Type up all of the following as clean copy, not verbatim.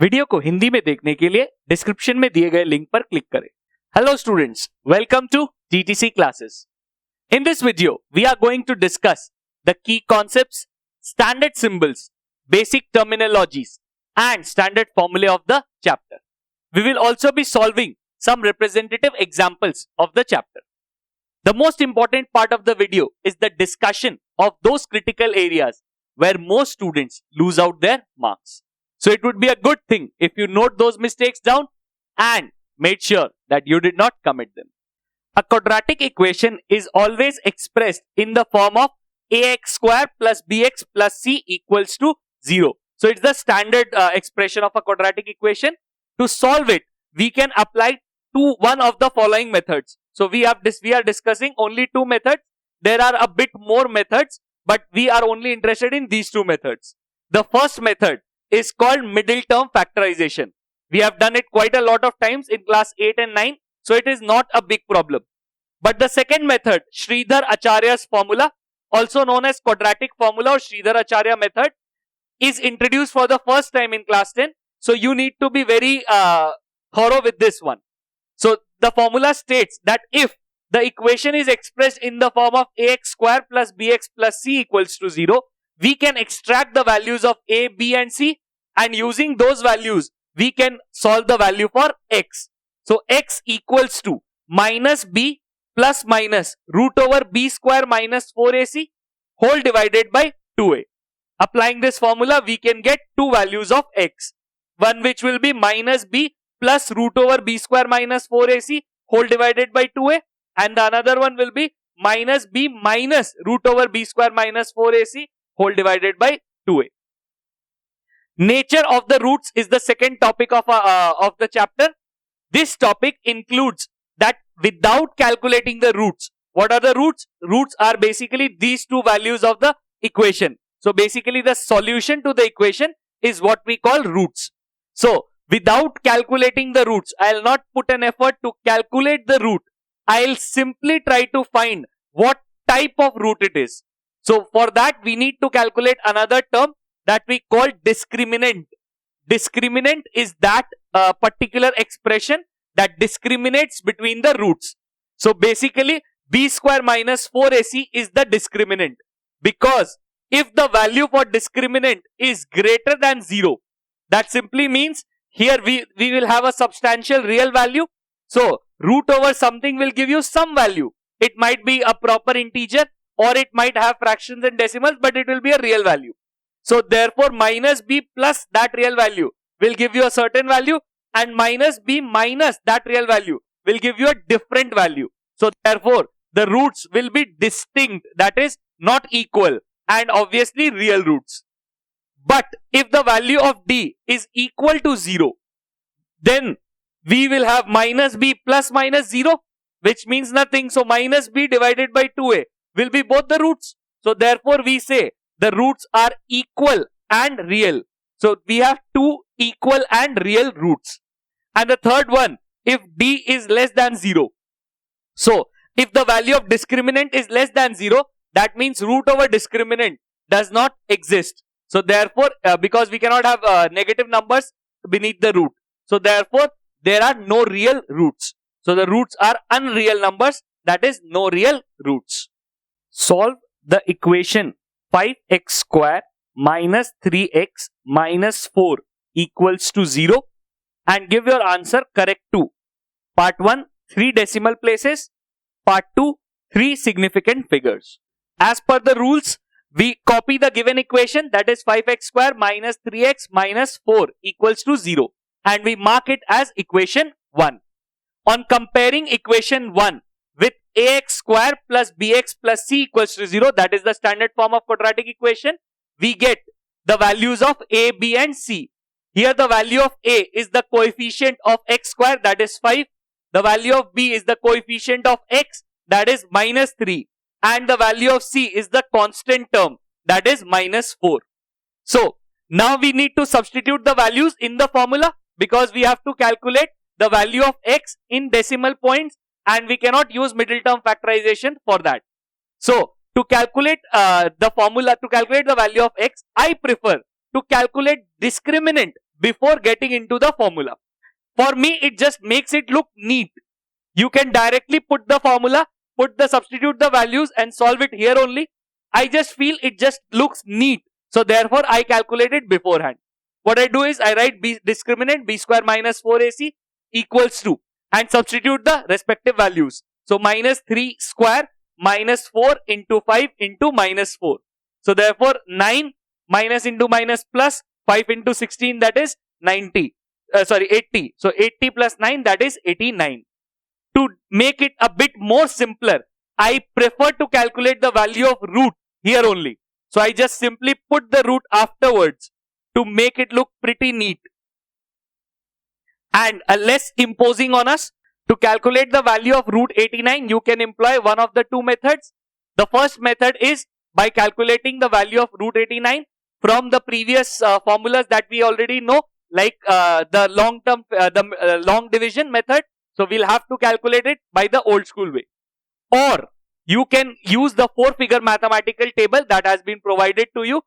Video को हिंदी में देखने के लिए डिस्क्रिप्शन में दिए गए लिंक पर क्लिक करें। Hello students, welcome to TTC classes. In this video, we are going to discuss the key concepts, standard symbols, basic terminologies, and standard formulae of the chapter. We will also be solving some representative examples of the chapter. The most important part of the video is the discussion of those critical areas where most students lose out their marks. So it would be a good thing if you note those mistakes down and made sure that you did not commit them. A quadratic equation is always expressed in the form of ax square plus bx plus c equals to 0. So it's the standard expression of a quadratic equation. To solve it, we can apply one of the following methods. So we are discussing only two methods. There are a bit more methods, but we are only interested in these two methods. The first method is called middle term factorization. We have done it quite a lot of times in class 8 and 9. So it is not a big problem. But the second method, Sridhar Acharya's formula, also known as quadratic formula or Sridhar Acharya method, is introduced for the first time in class 10. So you need to be very thorough with this one. So the formula states that if the equation is expressed in the form of ax square plus bx plus c equals to 0, we can extract the values of a, b and c, and using those values, we can solve the value for x. So x equals to minus b plus minus root over b square minus 4ac whole divided by 2a. Applying this formula, we can get two values of x. One which will be minus b plus root over b square minus 4ac whole divided by 2a, and the another one will be minus b minus root over b square minus 4ac whole divided by 2a. Nature of the roots is the second topic of the chapter. This topic includes that without calculating the roots. What are the roots? Roots are basically these two values of the equation. So basically the solution to the equation is what we call roots. So without calculating the roots, I will not put an effort to calculate the root. I will simply try to find what type of root it is. So for that we need to calculate another term that we call discriminant. Discriminant is that particular expression that discriminates between the roots. So basically b square minus 4ac is the discriminant, because if the value for discriminant is greater than 0, that simply means here we will have a substantial real value. So root over something will give you some value. It might be a proper integer or it might have fractions and decimals, but it will be a real value. So therefore minus b plus that real value will give you a certain value, and minus b minus that real value will give you a different value. So therefore the roots will be distinct, that is not equal, and obviously real roots. But if the value of d is equal to 0, then we will have minus b plus minus 0, which means nothing. So minus b divided by 2a will be both the roots. So therefore we say the roots are equal and real. So we have two equal and real roots. And the third one, if d is less than 0. So if the value of discriminant is less than 0, that means root over discriminant does not exist. So therefore, because we cannot have negative numbers beneath the root. So therefore, there are no real roots. So the roots are unreal numbers, that is no real roots. Solve the equation 5x square minus 3x minus 4 equals to 0 and give your answer correct to part 1, 3 decimal places, part 2, 3 significant figures. As per the rules, we copy the given equation, that is 5x square minus 3x minus 4 equals to 0, and we mark it as equation 1. On comparing equation 1 with ax square plus bx plus c equals to 0, that is the standard form of quadratic equation, we get the values of a, b and c. Here the value of a is the coefficient of x square, that is 5. The value of b is the coefficient of x, that is minus 3. And the value of c is the constant term, that is minus 4. So now we need to substitute the values in the formula, because we have to calculate the value of x in decimal points, and we cannot use middle term factorization for that. So to calculate the value of x, I prefer to calculate discriminant before getting into the formula. For me, it just makes it look neat. You can directly put the formula, substitute the values and solve it here only. I just feel it just looks neat. So therefore, I calculate it beforehand. What I do is I write discriminant b square minus 4ac equals to and substitute the respective values. So minus 3 square minus 4 into 5 into minus 4. So therefore 9 minus into minus plus 5 into 16, that is 80. So 80 plus 9, that is 89. To make it a bit more simpler, I prefer to calculate the value of root here only. So I just simply put the root afterwards to make it look pretty neat and less imposing on us. To calculate the value of root 89, you can employ one of the two methods. The first method is by calculating the value of root 89 from the previous formulas that we already know, like the long division method. So we'll have to calculate it by the old school way. Or you can use the 4-figure mathematical table that has been provided to you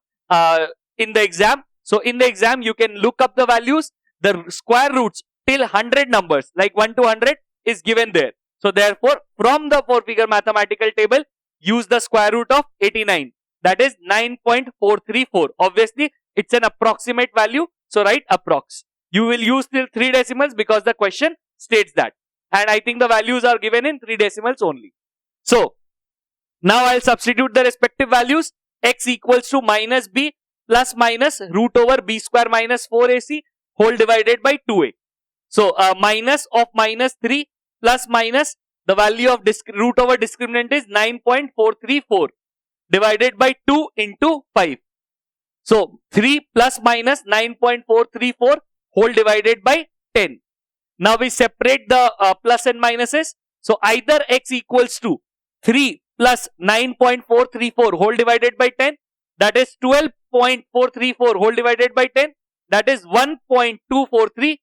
in the exam. So in the exam, you can look up the values, the square roots till 100 numbers, like 1 to 100 is given there. So therefore, from the 4-figure mathematical table, use the square root of 89. That is 9.434. Obviously, it's an approximate value. So write approx. You will use till 3 decimals because the question states that. And I think the values are given in 3 decimals only. So now I'll substitute the respective values. X equals to minus b plus minus root over b square minus 4ac whole divided by 2a. So minus of minus 3 plus minus the value of root over discriminant is 9.434 divided by 2 into 5. So 3 plus minus 9.434 whole divided by 10. Now we separate the plus and minuses. So either x equals to 3 plus 9.434 whole divided by 10, that is 12.434 whole divided by 10, that is 1.2434.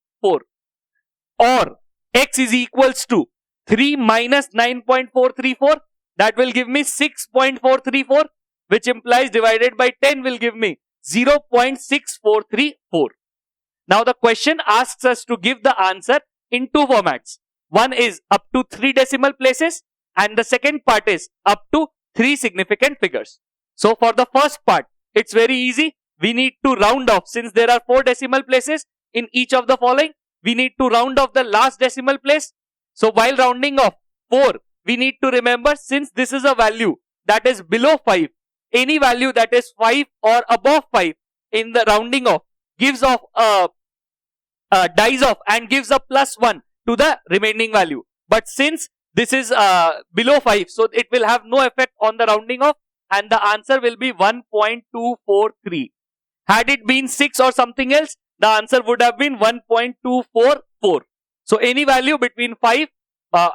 Or x is equals to 3 minus 9.434, that will give me 6.434, which implies divided by 10 will give me 0.6434. Now the question asks us to give the answer in two formats. One is up to 3 decimal places and the second part is up to 3 significant figures. So for the first part, it's very easy. We need to round off. Since there are 4 decimal places in each of the following, we need to round off the last decimal place. So while rounding off 4, we need to remember, since this is a value that is below 5, any value that is 5 or above 5 in the rounding off gives off dies off and gives a plus 1 to the remaining value. But since this is below 5, so it will have no effect on the rounding off and the answer will be 1.243. Had it been 6 or something else, the answer would have been 1.244. So any value between 5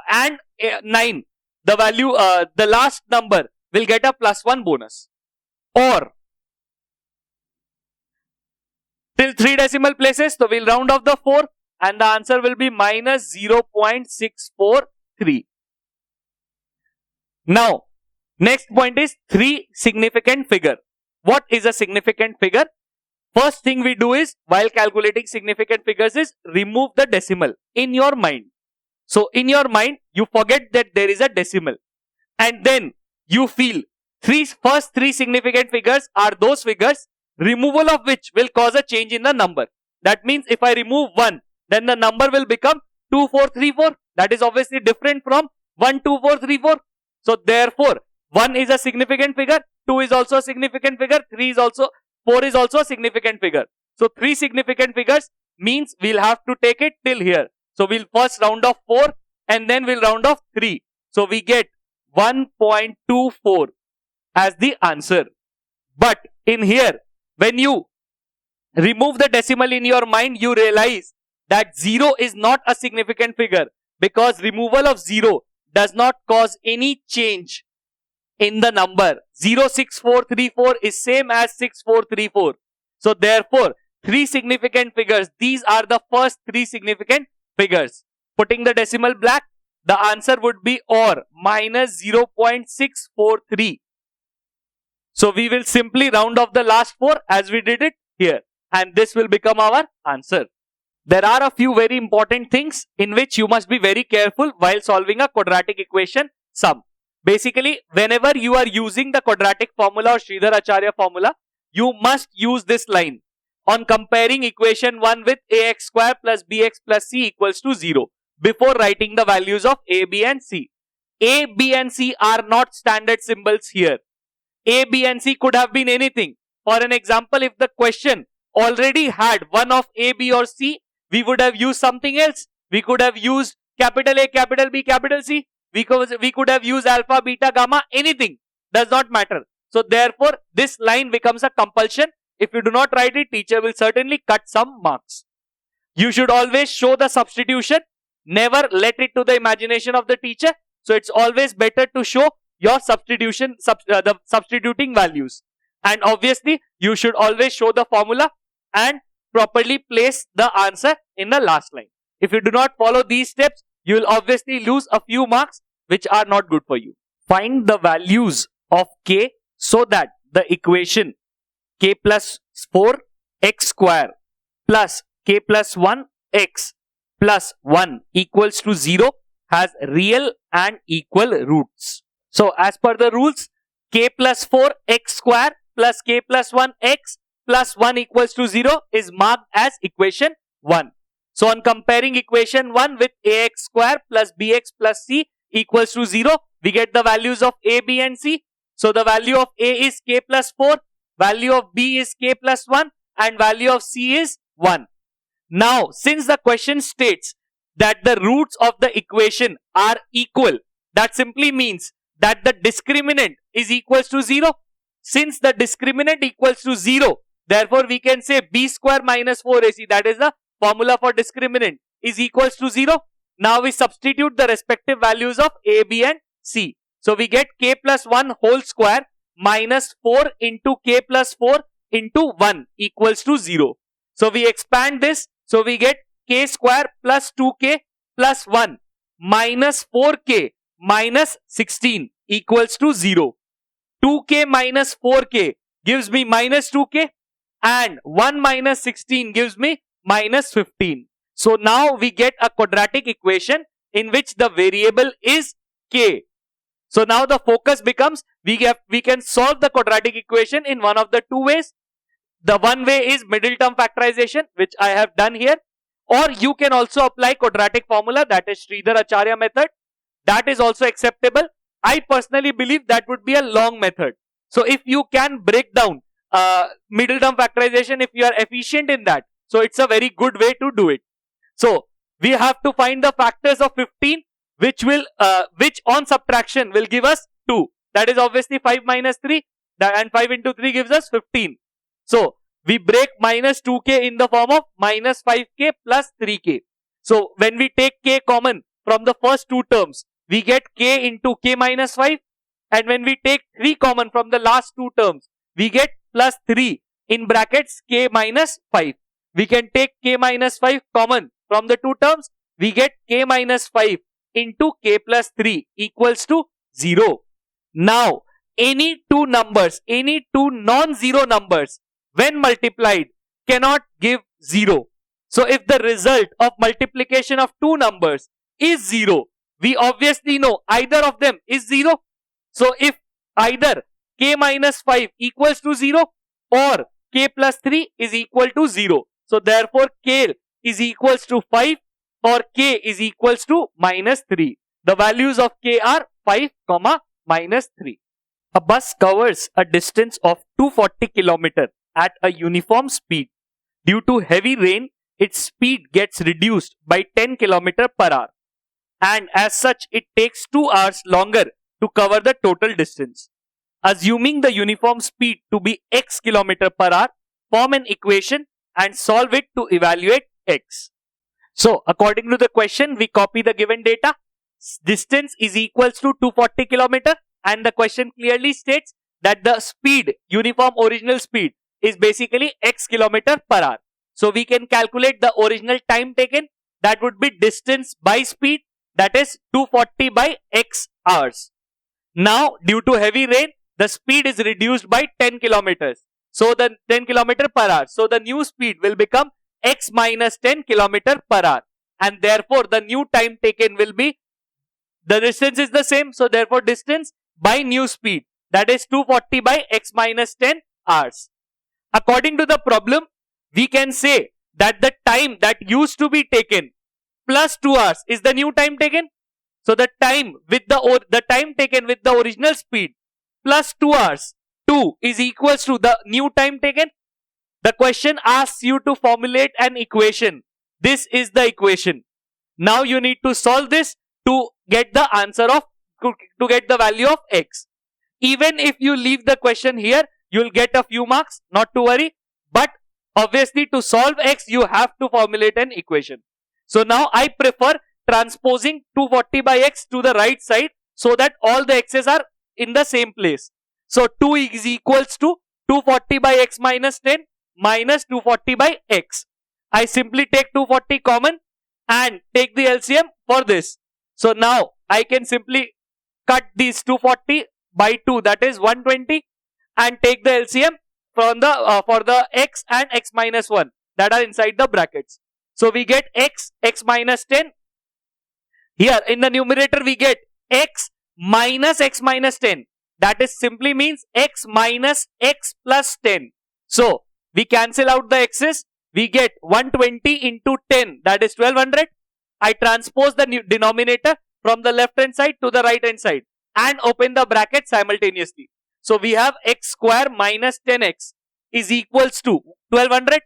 and 9, the value, the last number will get a plus 1 bonus. Or till 3 decimal places, so we'll round off the 4 and the answer will be minus 0.643. Now, next point is 3 significant figure. What is a significant figure? First thing we do is, while calculating significant figures, is remove the decimal in your mind. So in your mind, you forget that there is a decimal. And then you feel first three significant figures are those figures, removal of which will cause a change in the number. That means if I remove 1, then the number will become 2434. That is obviously different from 12434. So therefore, 1 is a significant figure, 2 is also a significant figure, 4 is also a significant figure. So 3 significant figures means we'll have to take it till here. So we'll first round off 4 and then we'll round off 3. So we get 1.24 as the answer. But in here, when you remove the decimal in your mind, you realize that 0 is not a significant figure because removal of 0 does not cause any change in the number. 06434 is same as 6434. So therefore, 3 significant figures, these are the first 3 significant figures. Putting the decimal back, the answer would be or minus 0.643. So we will simply round off the last 4 as we did it here. and this will become our answer. There are a few very important things in which you must be very careful while solving a quadratic equation sum. Basically, whenever you are using the quadratic formula or Sridhar Acharya formula, you must use this line on comparing equation 1 with ax square plus bx plus c equals to 0 before writing the values of a, b and c. A, B and C are not standard symbols here. A, B and C could have been anything. For an example, if the question already had one of A, B or C, we would have used something else. We could have used capital A, capital B, capital C. We could have used alpha, beta, gamma, anything. Does not matter. So therefore, this line becomes a compulsion. If you do not write it, teacher will certainly cut some marks. You should always show the substitution. Never let it to the imagination of the teacher. So it's always better to show your substituting values. And obviously, you should always show the formula and properly place the answer in the last line. If you do not follow these steps, you will obviously lose a few marks which are not good for you. Find the values of k so that the equation k plus 4 x square plus k plus 1 x plus 1 equals to 0 has real and equal roots. So as per the rules, k plus 4 x square plus k plus 1 x plus 1 equals to 0 is marked as equation 1. So on comparing equation 1 with ax square plus bx plus c equals to 0, we get the values of a, b and c. So the value of a is k plus 4, value of b is k plus 1 and value of c is 1. Now since the question states that the roots of the equation are equal, that simply means that the discriminant is equals to 0. Since the discriminant equals to 0, therefore we can say b square minus 4ac, that is the formula for discriminant, is equals to 0. Now we substitute the respective values of a, b and c. So we get k plus 1 whole square minus 4 into k plus 4 into 1 equals to 0. So we expand this. So we get k square plus 2k plus 1 minus 4k minus 16 equals to 0. 2k minus 4k gives me minus 2k and 1 minus 16 gives me minus 15. So now we get a quadratic equation in which the variable is k. So now the focus becomes we can solve the quadratic equation in one of the two ways. The one way is middle term factorization, which I have done here. Or you can also apply quadratic formula, that is Sridhar Acharya method. That is also acceptable. I personally believe that would be a long method. So if you can break down middle term factorization, if you are efficient in that, so it's a very good way to do it. So we have to find the factors of 15 which on subtraction will give us 2. That is obviously 5 minus 3 and 5 into 3 gives us 15. So we break minus 2k in the form of minus 5k plus 3k. So when we take k common from the first two terms, we get k into k minus 5. And when we take 3 common from the last two terms, we get plus 3 in brackets k minus 5. We can take k minus 5 common from the two terms, we get k minus 5 into k plus 3 equals to 0. Now any two numbers, any two non-zero numbers, when multiplied, cannot give 0. So if the result of multiplication of two numbers is 0, we obviously know either of them is 0. So if either k minus 5 equals to 0 or k plus 3 is equal to 0. So therefore k is equals to 5 or k is equals to minus 3. The values of k are 5, minus 3. A bus covers a distance of 240 km at a uniform speed. Due to heavy rain, its speed gets reduced by 10 km per hour. And as such, it takes 2 hours longer to cover the total distance. Assuming the uniform speed to be x km per hour, form an equation and solve it to evaluate x. So, according to the question, we copy the given data. Distance is equals to 240 km and the question clearly states that the speed, uniform original speed, is basically x km per hour. So, we can calculate the original time taken. That would be distance by speed, that is 240 by x hours. Now, due to heavy rain, the speed is reduced by 10 kilometers. So the 10 kilometer per hour. So the new speed will become x minus 10 kilometer per hour. And therefore the new time taken will be, the distance is the same. So therefore distance by new speed, that is 240 by x minus 10 hours. According to the problem, we can say that the time that used to be taken plus 2 hours is the new time taken. So the time with the time taken with the original speed plus 2 hours, 2 is equals to the new time taken. The question asks you to formulate an equation. This is the equation. Now you need to solve this to get the answer of, to get the value of x. Even if you leave the question here, you will get a few marks, not to worry. But obviously to solve x, you have to formulate an equation. So now I prefer transposing 240 by x to the right side so that all the x's are in the same place. So 2 is equals to 240 by x minus 10 minus 240 by x. I simply take 240 common and take the LCM for this. So now I can simply cut these 240 by 2, that is 120, and take the LCM from the for the x and x minus 1 that are inside the brackets. So we get x minus 10. Here in the numerator we get x minus 10. That is simply means x minus x plus 10. So we cancel out the x's. We get 120 into 10, that is 1200. I transpose the denominator from the left hand side to the right hand side and open the bracket simultaneously. So we have x square minus 10x is equals to 1200.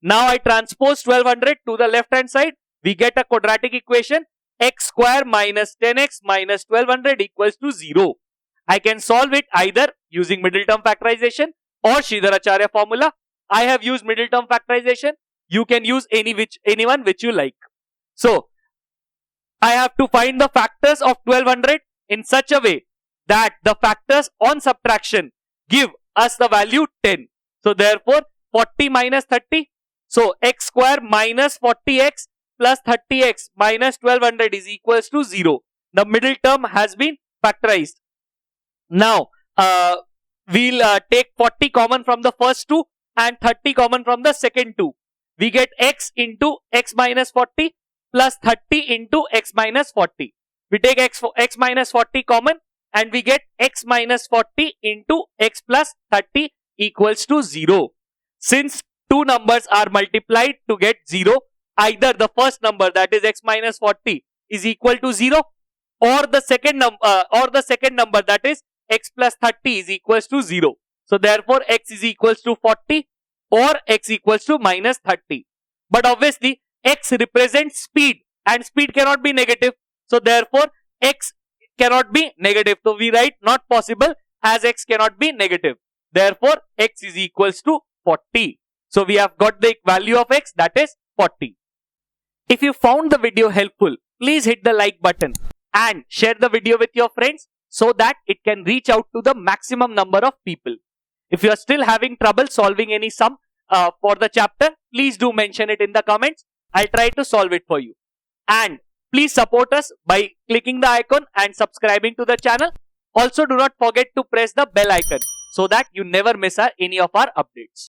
Now I transpose 1200 to the left hand side. We get a quadratic equation, x square minus 10x minus 1200 equals to 0. I can solve it either using middle term factorization or Sridharacharya formula. I have used middle term factorization. You can use anyone which you like. So I have to find the factors of 1200 in such a way that the factors on subtraction give us the value 10. So therefore 40 minus 30. So x square minus 40x plus 30x minus 1200 is equals to 0. The middle term has been factorized. Now we'll take 40 common from the first two and 30 common from the second two. We get x into x minus 40 plus 30 into x minus 40. We take x minus 40 common and we get x minus 40 into x plus 30 equals to 0. Since two numbers are multiplied to get 0, either the first number, that is x minus 40, is equal to 0, or the second number, that is x plus 30, is equals to 0. So therefore x is equals to 40 or x equals to minus 30. But obviously x represents speed and speed cannot be negative. So therefore x cannot be negative. So we write not possible as x cannot be negative. Therefore x is equals to 40. So we have got the value of x, that is 40. If you found the video helpful, please hit the like button and share the video with your friends so that it can reach out to the maximum number of people. If you are still having trouble solving any sum for the chapter, please do mention it in the comments. I'll try to solve it for you. And please support us by clicking the icon and subscribing to the channel. Also do not forget to press the bell icon so that you never miss any of our updates.